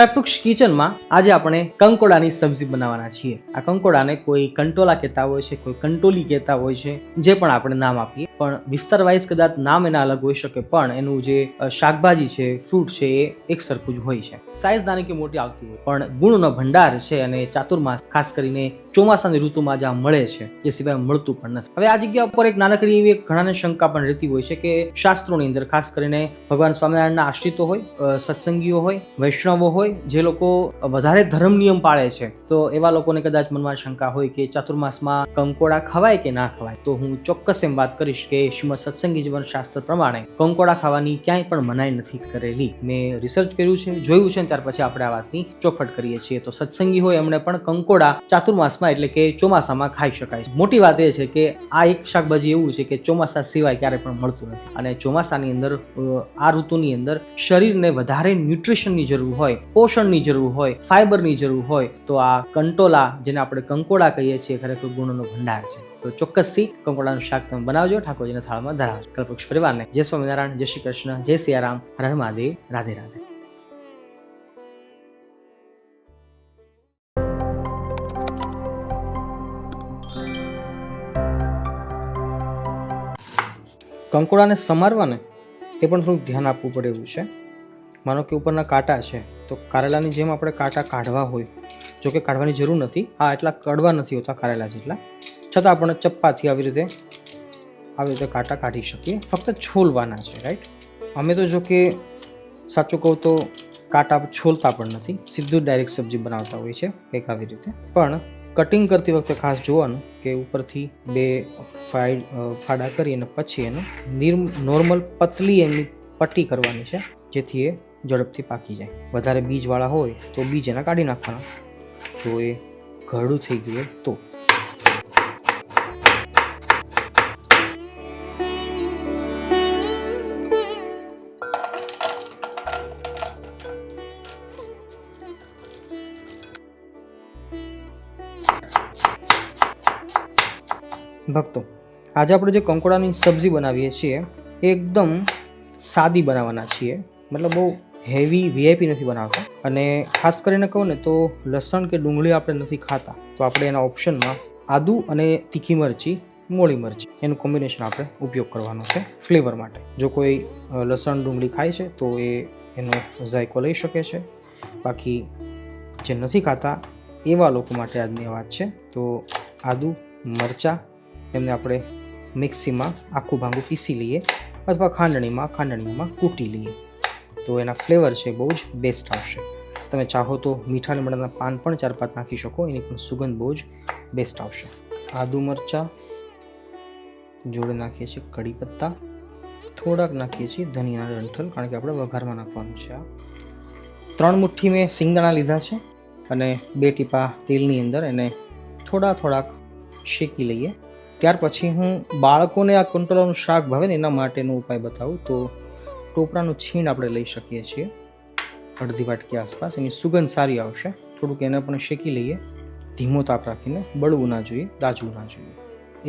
કલ્પવૃક્ષ કિચનમાં આજે આપણે કંકોડાની સબ્જી બનાવવાના છીએ. આ કંકોડાને કોઈ કંટોલા કહેતા હોય છે, કોઈ કંટોલી કહેતા હોય છે, જે પણ આપણે નામ આપીએ. પણ વિસ્તાર વાઇઝ કદાચ નામ એના અલગ હોઈ શકે, પણ એનું જે શાકભાજી છે, ફ્રૂટ છે, એ એક સરખું જ હોય છે. સાઇઝ નાની કે મોટી આવતી હોય, પણ ગુણનો ભંડાર છે અને ચાતુર્માસ ખાસ કરીને ચોમાસાની ઋતુમાં જ્યાં મળે છે એ સિવાય મળતું પણ નથી. હવે આ જગ્યા ઉપર એક નાનકડી એવી ઘણાને શંકા પણ રહેતી હોય છે કે શાસ્ત્રોની અંદર ખાસ કરીને ભગવાન સ્વામિનારાયણના આશ્રિતો હોય, સત્સંગીઓ હોય, વૈષ્ણવો હોય, જે લોકો વધારે ધર્મ નિયમ પાળે છે, તો એવા લોકોને કદાચ મનમાં શંકા હોય કે ચાતુર્માસમાં કંકોડા ખવાય કે ના ખવાય. તો હું ચોક્કસ એમ વાત કરીશ કે શ્રીમદ સત્સંગી જીવન શાસ્ત્ર પ્રમાણે કંકોડા ખાવાની ક્યાંય પણ મનાઈ નથી કરેલી. મેં રિસર્ચ કર્યું છે, જોયું છે, ત્યાર પછી આપણે આ વાતની ચોખવટ કરીએ છીએ. તો સત્સંગી હોય એમણે પણ કંકોડા ચાતુર્માસમાં એટલે કે ચોમાસામાં ખાઈ શકાય છે. મોટી વાત એ છે કે આ એક શાકભાજી એવું છે કે ચોમાસા સિવાય ક્યારે પણ મળતું નથી, અને ચોમાસાની અંદર આ ઋતુની અંદર શરીરને વધારે ન્યુટ્રિશનની જરૂર હોય, પોષણની જરૂર હોય, ફાઈબરની જરૂર હોય, તો આ કંટોલા, જેને આપણે કંકોડા કહીએ છીએ, ખરેખર ગુણનો ભંડાર છે. તો ચોક્કસથી કંકોડાનું શાક તમે બનાવજો, ઠાકોરજીના થાળમાં ધરાવજો. કલ્પવૃક્ષ પરિવારને જય સ્વામિનારાયણ, જય શ્રી કૃષ્ણ, જય સિયારામ, હર હર મહાદેવ, રાધે રાધે. કંકોડાને સમારવાને એ પણ થોડુંક ધ્યાન આપવું પડે એવું છે. માનો કે ઉપરના કાંટા છે, તો કારેલાની જેમ આપણે કાંટા કાઢવા હોય, જો કે કાઢવાની જરૂર નથી, આ એટલા કડવા નથી હોતા કારેલા જેટલા, છતાં આપણે ચપ્પાથી આવી રીતે કાંટા કાઢી શકીએ. ફક્ત છોલવાના છે, રાઈટ. અમે તો જો કે સાચું કહું તો કાંટા છોલતા પણ નથી, સીધું ડાયરેક્ટ સબ્જી બનાવતા હોય છે કંઈક આવી રીતે. પણ કટિંગ કરતી વખતે ખાસ જોવાનું કે ઉપરથી બે ફાડા કરી અને પછી એને નોર્મલ પતલી એની પટ્ટી કરવાની છે, જેથી એ ઝડપથી પાકી જાય. વધારે બીજવાળા હોય તો બીજ એના કાઢી નાખવાના, જો એ ઘરડું થઈ ગયું હોય તો. ભક્તો, આજે આપણે જે કંકોડાની સબ્જી બનાવીએ છીએ એ એકદમ સાદી બનાવવાના છીએ, મતલબ બહુ હેવી વીઆઈપી નથી બનાવતા. અને ખાસ કરીને કહું ને તો લસણ કે ડુંગળી આપણે નથી ખાતા, તો આપણે એના ઓપ્શનમાં આદુ અને તીખી મરચી, મોળી મરચી, એનું કોમ્બિનેશન આપણે ઉપયોગ કરવાનો છે ફ્લેવર માટે. જો કોઈ લસણ ડુંગળી ખાય છે તો એનો ઝાયકો લઈ શકે છે, બાકી જે નથી ખાતા એવા લોકો માટે આજની વાત છે. તો આદુ, મરચાં, એમને આપણે મિક્સીમાં આખું ભાંગું પીસી લઈએ, અથવા ખાંડણીમાં કૂટી લઈએ, તો એના ફ્લેવર છે બહુ જ બેસ્ટ આવશે. તમે ચાહો તો મીઠા લીમડાના પાન પણ 4-5 નાખી શકો, એની પણ સુગંધ બહુ જ બેસ્ટ આવશે. આદુ મરચાં જોડે નાખીએ છીએ કડી પત્તા, થોડાક નાખીએ છીએ ધનિયાના ડંઠલ, કારણ કે આપણે વઘારમાં નાખવાનું છે. આ 3 મુઠ્ઠી મેં સિંગદાણા લીધા છે, અને 2 ટીપા તેલની અંદર એને થોડાક શેકી લઈએ. ત્યાર પછી હું બાળકોને આ કંટોલાનું શાક ભાવે ને એના માટેનો ઉપાય બતાવું. તો ટોપરાનું છીણ આપણે લઈ શકીએ છીએ, અડધી વાટકી આસપાસ, એની સુગંધ સારી આવશે. થોડુંક એને પણ શેકી લઈએ, ધીમો તાપ રાખીને, બળવું ના જોઈએ, દાજવું ના જોઈએ.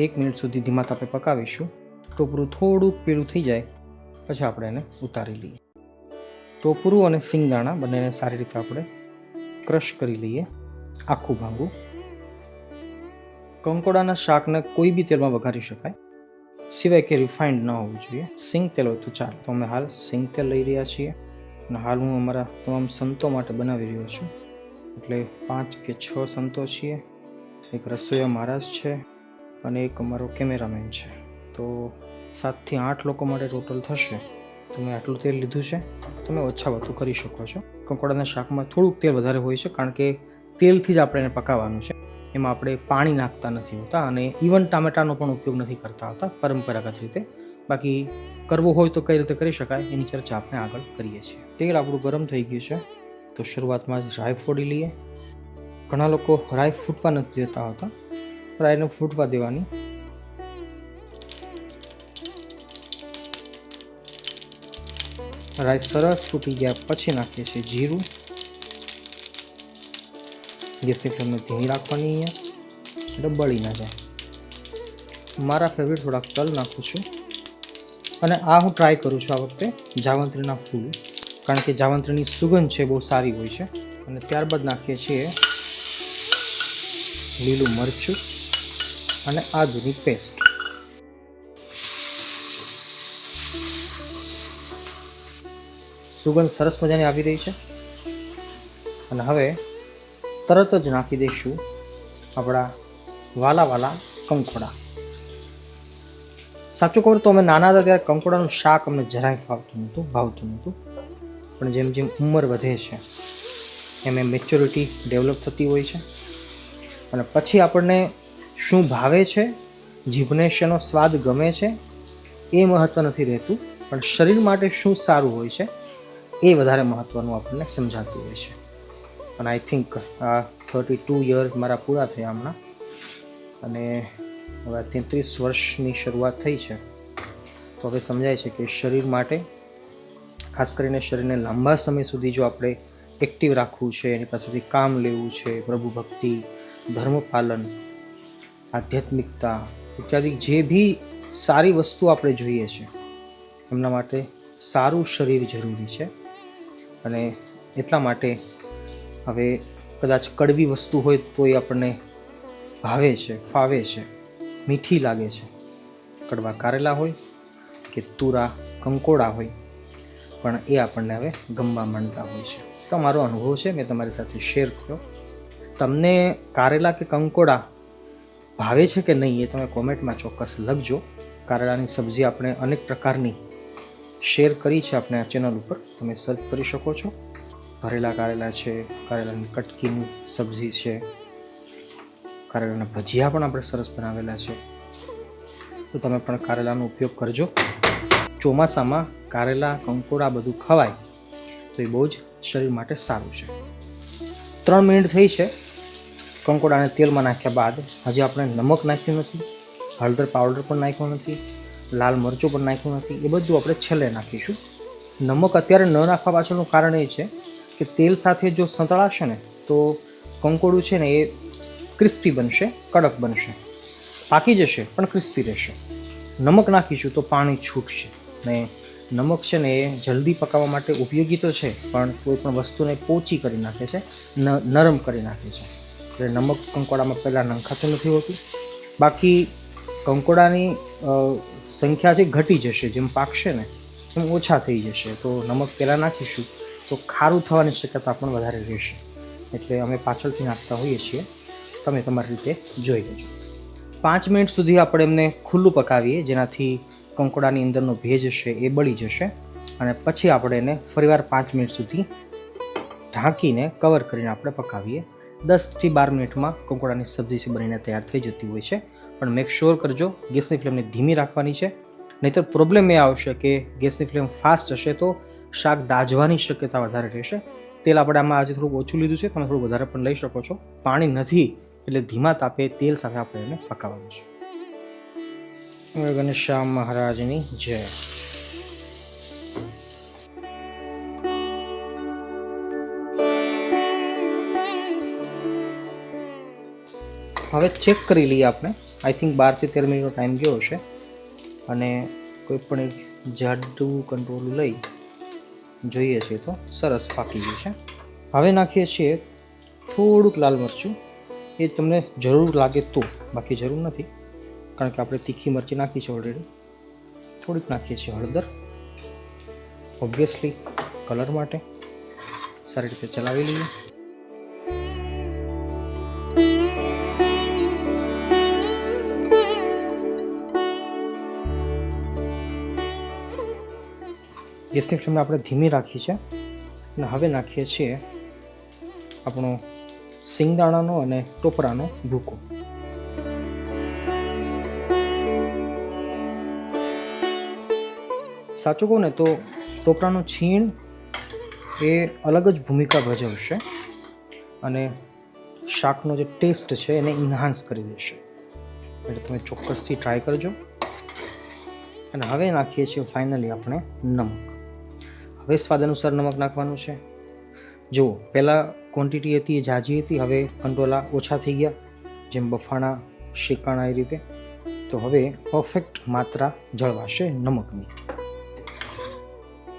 1 મિનિટ સુધી ધીમા તાપે પકાવીશું. ટોપરું થોડુંક પીળું થઈ જાય પછી આપણે એને ઉતારી લઈએ. ટોપરું અને સિંગદાણા બંનેને સારી રીતે આપણે ક્રશ કરી લઈએ, આખું ભાંગું. કંકોડાના શાકને કોઈ બી તેલમાં વઘારી શકાય, સિવાય કે રિફાઇન્ડ ન હોવું જોઈએ. સિંગ તેલ હોય તો ચાલે. તો અમે હાલ સિંગ તેલ લઈ રહ્યા છીએ, અને હાલ હું અમારા તમામ સંતો માટે બનાવી રહ્યો છું. એટલે 5 કે 6 સંતો છીએ, એક રસોઈયા મહારાજ છે, અને એક અમારો કેમેરામેન છે. તો 7 થી 8 લોકો માટે ટોટલ થશે. તો મેં આટલું તેલ લીધું છે, તમે ઓછા વધુ કરી શકો છો. કંકોડાના શાકમાં થોડુંક તેલ વધારે હોય છે, કારણ કે તેલથી જ આપણે એને પકાવવાનું છે, એમાં આપણે પાણી નાખતા નથી હોતા, અને ઇવન ટામેટાનો પણ ઉપયોગ નથી કરતા હોતા પરંપરાગત રીતે. બાકી કરવું હોય તો કઈ રીતે કરી શકાય એની ચર્ચા આપણે આગળ કરીએ છીએ. તેલ આપણું ગરમ થઈ ગયું છે, તો શરૂઆતમાં જ રાઈ ફોડી લઈએ. ઘણા લોકો રાઈ ફૂટવા નથી દેતા હોતા, રાઈને ફૂટવા દેવાની. રાઈ સરસ ફૂટી ગયા પછી નાખીએ છીએ જીરું. ગેસની ફ્લેમને ધીમી રાખવાની અહીંયા, એટલે બળી ના જાય. મારા ફેવરેટ થોડાક તલ નાખું છું, અને આ હું ટ્રાય કરું છું આ વખતે જાવંત્રીના ફૂલ, કારણ કે જાવંત્રીની સુગંધ છે બહુ સારી હોય છે. અને ત્યારબાદ નાખીએ છીએ લીલું મરચું અને આદુની પેસ્ટ. સુગંધ સરસ મજાની આવી રહી છે. અને હવે તરત જ નાખી દઈશું આપણા વાલા કંકોડા. સાચું કહું તો અમે નાના હતા ત્યારે કંકોડાનું શાક અમને જરાય ભાવતું નહોતું. પણ જેમ જેમ ઉંમર વધે છે એમ એમ મેચ્યોરિટી ડેવલપ થતી હોય છે. અને પછી આપણને શું ભાવે છે, જીભને શેનો સ્વાદ ગમે છે એ મહત્ત્વ નથી રહેતું, પણ શરીર માટે શું સારું હોય છે એ વધારે મહત્ત્વનું આપણને સમજાતું હોય છે. અને આઈ થિંક 32 યર્સ મારા પૂરા થયા હમણાં, અને હવે 33 વર્ષની શરૂઆત થઈ છે. તો હવે સમજાય છે કે શરીર માટે, ખાસ કરીને શરીરને લાંબા સમય સુધી જો આપણે એક્ટિવ રાખવું છે, એની પાસેથી કામ લેવું છે, પ્રભુ ભક્તિ, ધર્મ પાલન, આધ્યાત્મિકતા ઇત્યાદિ જે બી સારી વસ્તુ આપણે જોઈએ છે એમના માટે સારું શરીર જરૂરી છે. અને એટલા માટે હવે કદાચ કડવી વસ્તુ હોય તો એ આપણને ભાવે છે, ફાવે છે, મીઠી લાગે છે. કડવા કારેલા હોય કે તુરા કંકોડા હોય, પણ એ આપણને હવે ગમવા માંડતા હોય છે. તો મારો અનુભવ છે, મેં તમારી સાથે શેર કર્યો. તમને કારેલા કે કંકોડા ભાવે છે કે નહીં એ તમે કોમેન્ટમાં ચોક્કસ લખજો. કારેલાની સબ્જી આપણે અનેક પ્રકારની શેર કરી છે આપણે આ ચેનલ ઉપર, તમે સર્ચ કરી શકો છો. ભરેલા કારેલા છે, કારેલાની કટકીની સબ્જી છે, કારેલાના ભજીયા પણ આપણે સરસ બનાવેલા છે. તો તમે પણ કારેલાનો ઉપયોગ કરજો. ચોમાસામાં કારેલા કંકોડા બધું ખવાય તો એ બહુ જ શરીર માટે સારું છે. 3 મિનિટ થઈ છે કંકોડાને તેલમાં નાખ્યા બાદ. હજી આપણે નમક નાખ્યું નથી, હળદર પાવડર પણ નાખ્યો નથી, લાલ મરચું પણ નાખ્યું નથી. એ બધું આપણે છેલ્લે નાખીશું. નમક અત્યારે ન નાખવા પાછળનું કારણ એ છે કે તેલ સાથે જો સંતળાશે ને તો કંકોડું છે ને એ ક્રિસ્પી બનશે, કડક બનશે, પાકી જશે પણ ક્રિસ્પી રહેશે. નમક નાખીશું તો પાણી છૂટશે. ને નમક છે ને એ જલ્દી પકાવવા માટે ઉપયોગી તો છે, પણ કોઈ પણ વસ્તુને પોચી કરી નાખે છે, નરમ કરી નાખે છે. એટલે નમક કંકોડામાં પહેલાં નંખાતું નથી હોતું. બાકી કંકોડાની સંખ્યા છે ઘટી જશે, જેમ પાકશે ને એમ ઓછા થઈ જશે. તો નમક પહેલાં નાખીશું તો ખારું થવાની શક્યતા પણ વધારે રહેશે. એટલે અમે પાછળથી નાખતા હોઈએ છીએ. તમે તમારી રીતે જોઈ લેજો. 5 મિનિટ સુધી આપણે એમને ખુલ્લું પકાવીએ, જેનાથી કંકોડાની અંદરનો ભેજ છે એ બળી જશે. અને પછી આપણે એને ફરીવાર 5 મિનિટ સુધી ઢાંકીને કવર કરીને આપણે પકાવીએ. 10થી 12 મિનિટમાં કંકોડાની સબ્જી બનીને તૈયાર થઈ જતી હોય છે. પણ મેક શ્યોર કરજો ગેસની ફ્લેમને ધીમી રાખવાની છે, નહીંતર પ્રોબ્લેમ એ આવશે કે ગેસની ફ્લેમ ફાસ્ટ હશે તો શાક દાઝવાની શક્યતા વધારે રહેશે. તેલ આપણે આમાં આજે થોડુંક ઓછું લીધું છે, તમે થોડું વધારે પણ લઈ શકો છો. પાણી નથી એટલે ધીમા તાપે તેલ સાથે આપણે એને પકાવવાનું છે. ગણેશ્યામ મહારાજની જય. હવે ચેક કરી લઈએ આપણે. આઈ થિંક 12 થી 13 મિનિટનો ટાઈમ ગયો હશે. અને કોઈ પણ એક જાડું કંટ્રોલ લઈ જોઈએ છીએ તો સરસ પાકી ગયું છે. હવે નાખીએ છીએ થોડુંક લાલ મરચું. એ તમને જરૂર લાગે તો, બાકી જરૂર નથી, કારણ કે આપણે તીખી મરચી નાખી છે ઓલરેડી. થોડીક નાખીએ છીએ હળદર, ઓબ્વિયસલી કલર માટે. સારી રીતે ચલાવી લઈએ. ગેસની ફ્લેમ આપણે ધીમી રાખી છે. અને હવે નાખીએ છીએ આપણો સિંગદાણાનો અને ટોપરાનો ભૂકો. સાચું કહું ને તો ટોપરાનું છીણ એ અલગ જ ભૂમિકા ભજવશે અને શાકનો જે ટેસ્ટ છે એને ઇન્હાન્સ કરી દેશે. એટલે તમે ચોક્કસથી ટ્રાય કરજો. અને હવે નાખીએ છીએ ફાઇનલી આપણે નમક. હવે સ્વાદ અનુસાર નમક નાખવાનું છે. જુઓ, પહેલાં ક્વોન્ટિટી હતી એ ઝાઝી હતી, હવે કંટોલા ઓછા થઈ ગયા, જેમ બફાણા શેકાણા એ રીતે. તો હવે પરફેક્ટ માત્રા જળવાશે નમકની.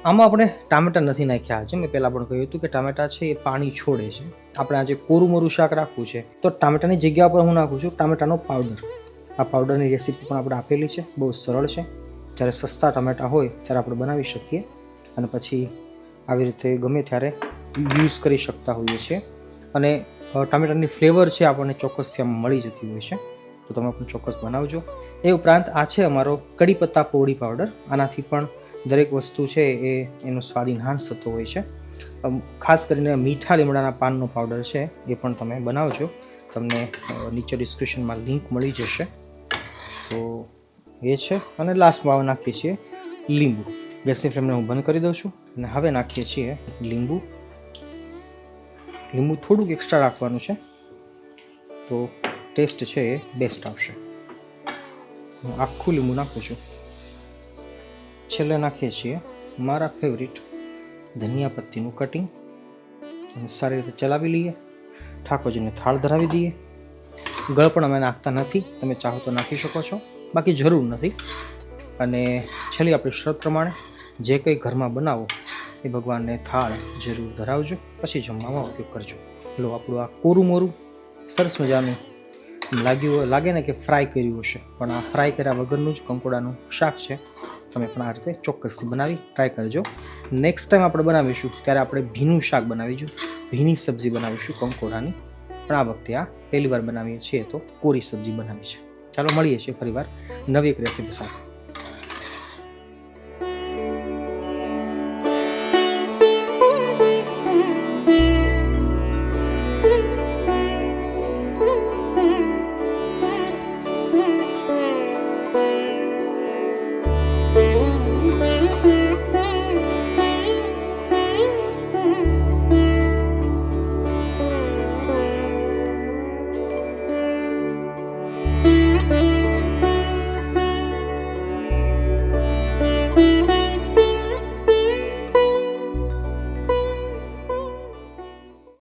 આમાં આપણે ટામેટાં નથી નાખ્યા છે. મેં પહેલાં પણ કહ્યું હતું કે ટામેટાં છે એ પાણી છોડે છે. આપણે આજે કોરું મોરું શાક રાખવું છે તો ટામેટાની જગ્યા પર હું નાખું છું ટામેટાનો પાવડર. આ પાવડરની રેસીપી પણ આપણે આપેલી છે, બહુ સરળ છે. જ્યારે સસ્તા ટામેટાં હોય ત્યારે આપણે બનાવી શકીએ અને પછી આવી રીતે ગમે ત્યારે યુઝ કરી શકતા હોઈએ છીએ. અને ટામેટાની ફ્લેવર છે આપણને ચોક્કસથી આમાં મળી જતી હોય છે, તો તમે પણ ચોક્કસ બનાવજો. એ ઉપરાંત આ છે અમારો કડી પત્તા પોળી પાવડર. આનાથી પણ દરેક વસ્તુ છે એ એનો સ્વાદ ઇન્હાન્સ થતો હોય છે. ખાસ કરીને મીઠા લીમડાના પાનનો પાવડર છે એ પણ તમે બનાવજો. તમને નીચે ડિસ્ક્રિપ્શનમાં લિંક મળી જશે. તો એ છે. અને લાસ્ટમાં નાખીએ છીએ લીંબુ. ગેસની ફ્લેમને હું બંધ કરી દઉં છું અને હવે નાખીએ છીએ લીંબુ. લીંબુ થોડુંક એક્સ્ટ્રા રાખવાનું છે તો ટેસ્ટ છે એ બેસ્ટ આવશે. હું આખું લીંબુ નાખું છું. છેલ્લે નાખીએ છીએ મારા ફેવરિટ ધનિયા પત્તીનું કટિંગ અને સારી રીતે ચલાવી લઈએ. ઠાકોરજીને થાળ ધરાવી દઈએ. ગળ પણ અમે નાખતા નથી, તમે ચાહો તો નાખી શકો છો, બાકી જરૂર નથી. અને છેલ્લી આપણી શરત પ્રમાણે જે કંઈ ઘરમાં બનાવો એ ભગવાનને થાળ જરૂર ધરાવજો, પછી જમવામાં ઉપયોગ કરજો. લો, આપણું આ કોરું મોરું સરસ મજાનું લાગે ને કે ફ્રાય કર્યું હશે, પણ આ ફ્રાય કર્યા વગરનું જ કંકોડાનું શાક છે. તમે પણ આ રીતે ચોક્કસથી બનાવી ટ્રાય કરજો. નેક્સ્ટ ટાઈમ આપણે બનાવીશું ત્યારે આપણે ભીનું શાક બનાવીશું, ભીની સબ્જી બનાવીશું કંકોડાની. પણ આ વખતે આ પહેલી વાર બનાવીએ છીએ તો કોરી સબ્જી બનાવી છે. ચાલો મળીએ છીએ ફરીવાર નવી એક રેસીપી સાથે.